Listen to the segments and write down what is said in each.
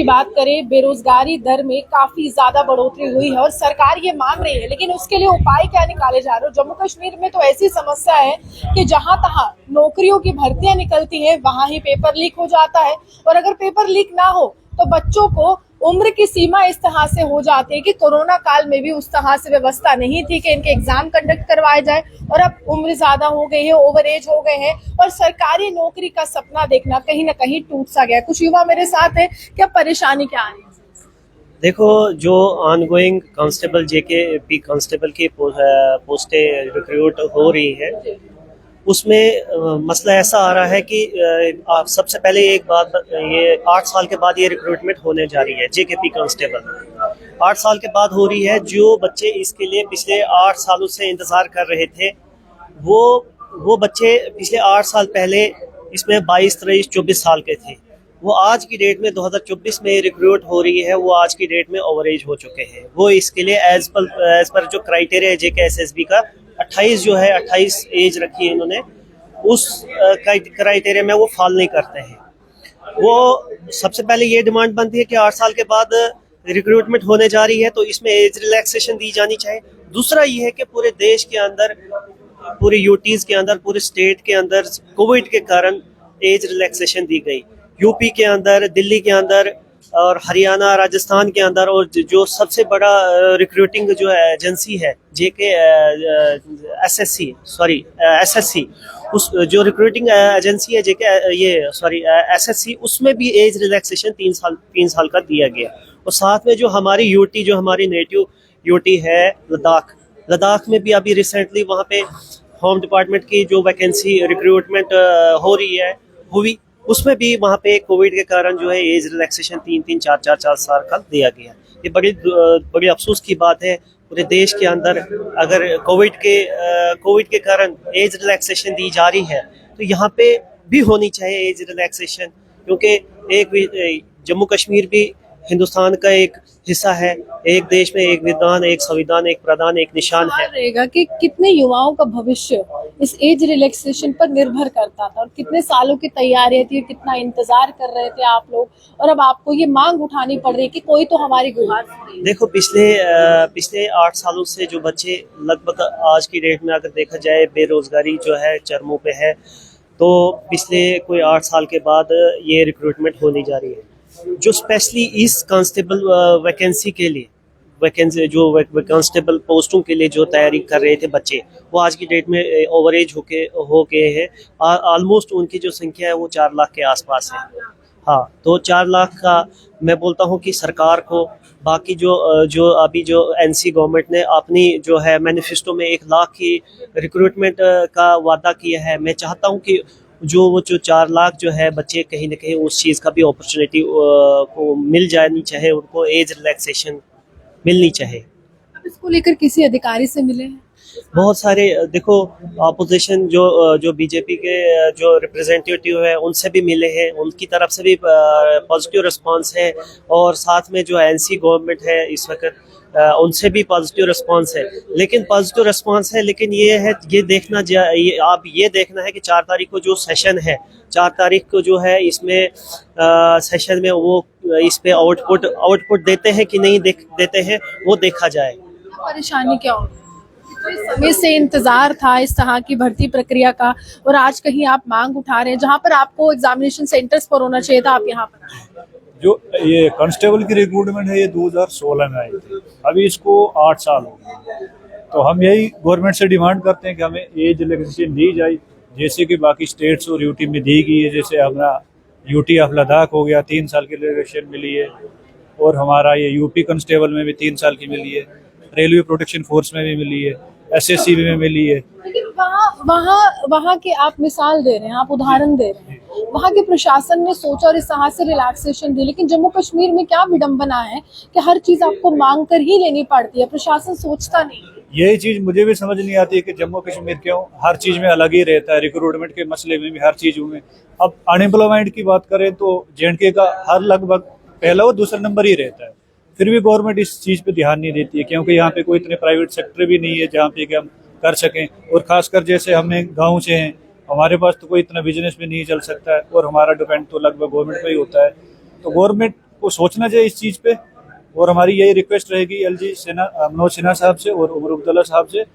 की बात करें, बेरोजगारी दर में काफी ज्यादा बढ़ोतरी हुई है और सरकार ये मांग रही है, लेकिन उसके लिए उपाय क्या निकाले जा रहे हो? जम्मू कश्मीर में तो ऐसी समस्या है कि जहां तहां नौकरियों की भर्तियां निकलती हैं, वहां ही पेपर लीक हो जाता है। और अगर पेपर लीक ना हो तो बच्चों को उम्र की सीमा इस तरह से हो जाती है कि कोरोना काल में भी उस तरह से व्यवस्था नहीं थी कि इनके एग्जाम कंडक्ट करवाए जाए, और अब उम्र ज्यादा हो गई है, ओवर एज हो गए हैं और सरकारी नौकरी का सपना देखना कहीं ना कहीं टूट सा गया। कुछ युवा मेरे साथ है, क्या परेशानी क्या आ रही है? देखो, जो ऑनगोइंग कांस्टेबल जेके कांस्टेबल की पोस्टें रिक्रूट हो रही है, उसमें मसला ऐसा आ रहा है कि सबसे पहले एक बात, ये 8 साल के बाद ये रिक्रूटमेंट होने जा रही है जेकेपी कांस्टेबल। 8 साल के बाद हो रही है। जो बच्चे इसके लिए पिछले 8 सालों से इंतज़ार कर रहे थे, वो बच्चे पिछले 8 साल पहले इसमें 22, 23, 24 साल के थे। वो आज की डेट में 2024 में रिक्रूट हो रही है, वो आज की डेट में ओवरेज हो चुके हैं। वो इसके लिए एज पर जो क्राइटेरिया है जेके एसएसबी का 28 जो है, 28 एज रखी है इन्होंने, उस क्राइटेरिया में वो फॉल नहीं करते हैं। वो सबसे पहले ये डिमांड बनती है कि 8 साल के बाद रिक्रूटमेंट होने जा रही है तो इसमें एज रिलैक्सेशन दी जानी चाहिए। दूसरा ये है कि पूरे देश के अंदर, पूरे यूटीज के अंदर, पूरे स्टेट के अंदर कोविड के कारण एज रिलैक्सेशन दी गई। यूपी के अंदर, दिल्ली के अंदर और हरियाणा, राजस्थान के अंदर, और जो सबसे बड़ा रिक्रूटिंग जो एजेंसी है जेके एसएससी, उस जो रिक्रूटिंग एजेंसी है जेके एसएससी, उसमें भी एज रिलैक्सेशन 3 साल का दिया गया। और साथ में जो हमारी यूटी, जो हमारी नेटिव यूटी है लद्दाख में भी अभी रिसेंटली वहाँ पे होम डिपार्टमेंट की जो वैकेंसी रिक्रूटमेंट हो रही है, हुई, उसमें भी वहाँ पे कोविड के कारण जो है एज रिलैक्सेशन 3-3, 4-4 साल का दिया गया। ये बड़ी अफसोस की बात है पूरे देश के अंदर। अगर कोविड के कारण एज रिलैक्सेशन दी जा रही है तो यहाँ पे भी होनी चाहिए एज रिलैक्सेशन, क्योंकि एक जम्मू कश्मीर भी हिंदुस्तान का एक हिस्सा है। एक देश में एक विधान, एक संविधान, एक प्रधान, एक निशान है। रहेगा कि कितने युवाओं का भविष्य इस एज रिलैक्सेशन पर निर्भर करता था और कितने सालों की तैयारी थी, कितना इंतजार कर रहे थे आप लोग, और अब आपको ये मांग उठानी पड़ रही है कि कोई तो हमारी गुहार सुने। देखो, पिछले 8 सालों से जो बच्चे, लगभग आज की डेट में अगर देखा जाए बेरोजगारी जो है चरमों पे है, तो पिछले कोई 8 साल के बाद ये रिक्रूटमेंट होने जा रही है। जो स्पेशली इस कांस्टेबल वैकेंसी के लिए, जो कांस्टेबल पोस्टों के लिए जो तैयारी कर रहे थे बच्चे, वो आज की डेट में ओवरेज हो गए हैं। ऑलमोस्ट उनकी जो संख्या है वो 4 लाख के आसपास है। हाँ, तो 4 लाख का मैं बोलता हूँ कि सरकार को, बाकी जो अभी जो एनसी गवर्नमेंट ने अपनी जो है मैनिफेस्टो में 1 लाख की रिक्रूटमेंट का वादा किया है, मैं चाहता हूँ कि वो 4 लाख जो है बच्चे, कहीं ना कहीं उस चीज़ का भी अपॉर्चुनिटी को मिल जानी चाहिए, उनको एज रिलैक्सेशन मिलनी चाहिए। अब इसको लेकर किसी अधिकारी से मिले हैं? बहुत सारे, देखो, अपोजिशन जो बीजेपी के जो रिप्रेजेंटेटिव है उनसे भी मिले हैं, उनकी तरफ से भी पॉजिटिव रिस्पांस है, और साथ में जो एनसी गवर्नमेंट है इस वक्त, उनसे भी पॉजिटिव रिस्पांस है। लेकिन ये देखना है कि 4 तारीख को जो सेशन है, 4 तारीख को जो है इसमें सेशन में वो इस पे आउटपुट देते हैं कि नहीं देते हैं, वो देखा जाए। परेशानी क्या हो? इतने समय से इंतजार था इस तरह की भर्ती प्रक्रिया का, और आज कहीं आप मांग उठा रहे हैं जहां पर आपको एग्जामिनेशन सेंटर्स पर होना चाहिए था, आप यहाँ पर। जो ये कांस्टेबल की रिक्रूटमेंट है, ये 2016 में आई थी, अभी इसको 8 साल हो गए। तो हम यही गवर्नमेंट से डिमांड करते हैं कि हमें एज रिलैक्सेशन दी जाए, जैसे कि बाकी स्टेट्स और यूटी में दी गई है। जैसे हमारा यूटी ऑफ लद्दाख हो गया, 3 साल की रिलैक्सेशन मिली है, और हमारा ये यूपी कांस्टेबल में भी 3 साल की मिली है, रेलवे प्रोटेक्शन फोर्स में भी मिली है, एसएससी में मिली है। लेकिन वहाँ के आप मिसाल दे रहे हैं, आप उदाहरण दे रहे हैं, वहाँ के प्रशासन ने सोचा और इस तरह से रिलैक्सेशन दी, लेकिन जम्मू कश्मीर में क्या विडंबना है कि हर चीज आपको मांग कर ही लेनी पड़ती है, प्रशासन सोचता नहीं। यही चीज मुझे भी समझ नहीं आती है कि जम्मू कश्मीर क्यों हर चीज में अलग ही रहता है, रिक्रूटमेंट के मसले में भी, हर चीजों में। अब अनएम्प्लॉयमेंट की बात करें तो जेएंडके का हर लगभग पहला और दूसरा नंबर ही रहता है, फिर भी गवर्नमेंट इस चीज पे ध्यान नहीं देती है, क्योंकि यहाँ पे कोई इतने प्राइवेट सेक्टर भी नहीं है जहाँ पे कि हम कर सकें। और खासकर जैसे हमें गाँव से हैं, हमारे पास तो कोई इतना बिजनेस भी नहीं चल सकता है, और हमारा डिपेंड तो लगभग गवर्नमेंट पे ही होता है। तो गवर्नमेंट सबको सोचना चाहिए इस चीज़ पे। और हमारी यही रिक्वेस्ट रहेगी एलजी सिन्हा, मनोज सिन्हा साहब से और उमर अब्दुल्ला साहब से।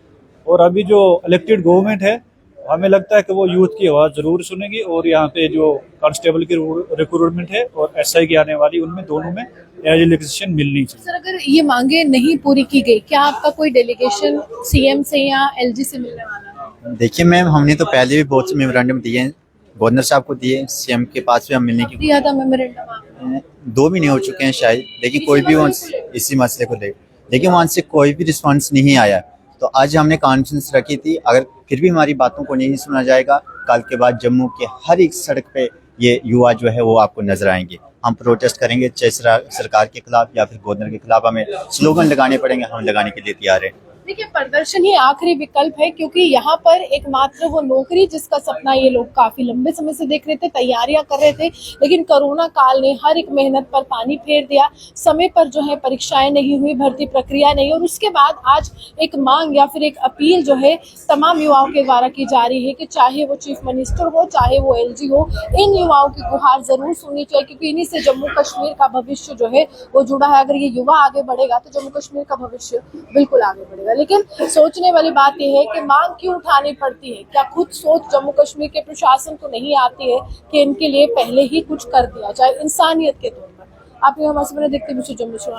और अभी जो इलेक्टेड गवर्नमेंट है, हमें लगता है कि वो यूथ की आवाज़ ज़रूर सुनेगी और यहाँ पे जो कांस्टेबल की रिक्रूटमेंट है और एसआई की आने वाली, उनमें दोनों में एज रिलैक्सेशन मिलनी चाहिए। सर, अगर ये मांगे नहीं पूरी की गई, क्या आपका कोई डेलीगेशन सीएम से या एलजी से मिलने वाला है? देखिए मैम, हमने तो पहले भी बहुत से मेमोरेंडम दिए हैं, गवर्नर साहब को दिए, सीएम के पास भी हम मिलने की दिया था मेमोरेंडम आपने? 2 महीने हो चुके हैं शायद, लेकिन कोई भी इसी मसले को ले, लेकिन वहाँ से कोई भी रिस्पांस नहीं आया। तो आज हमने कॉन्फ्रेंस रखी थी, अगर फिर भी हमारी बातों को नहीं सुना जाएगा, कल के बाद जम्मू के हर एक सड़क पे ये युवा जो है वो आपको नजर आएंगे। हम प्रोटेस्ट करेंगे, चाहे सरकार के खिलाफ या फिर गवर्नर के खिलाफ हमें स्लोगन लगाने पड़ेंगे, हम लगाने के लिए तैयार हैं। देखिए, प्रदर्शन ही आखिरी विकल्प है, क्योंकि यहाँ पर एकमात्र वो नौकरी जिसका सपना ये लोग काफी लंबे समय से देख रहे थे, तैयारियां कर रहे थे, लेकिन कोरोना काल ने हर एक मेहनत पर पानी फेर दिया। समय पर जो है परीक्षाएं नहीं हुई, भर्ती प्रक्रिया नहीं, और उसके बाद आज एक मांग या फिर एक अपील जो है तमाम युवाओं के द्वारा की जा रही है कि चाहे वो चीफ मिनिस्टर हो, चाहे वो एलजी हो, इन युवाओं की गुहार जरूर सुननी चाहिए, क्योंकि इन्हीं से जम्मू कश्मीर का भविष्य जो है वो जुड़ा है। अगर ये युवा आगे बढ़ेगा तो जम्मू कश्मीर का भविष्य बिल्कुल आगे बढ़ेगा। लेकिन सोचने वाली बात यह है कि मांग क्यों उठानी पड़ती है? क्या खुद सोच जम्मू कश्मीर के प्रशासन को नहीं आती है कि इनके लिए पहले ही कुछ कर दिया जाए इंसानियत के तौर पर? आप हमारे सामने देखते हैं जम्मू से।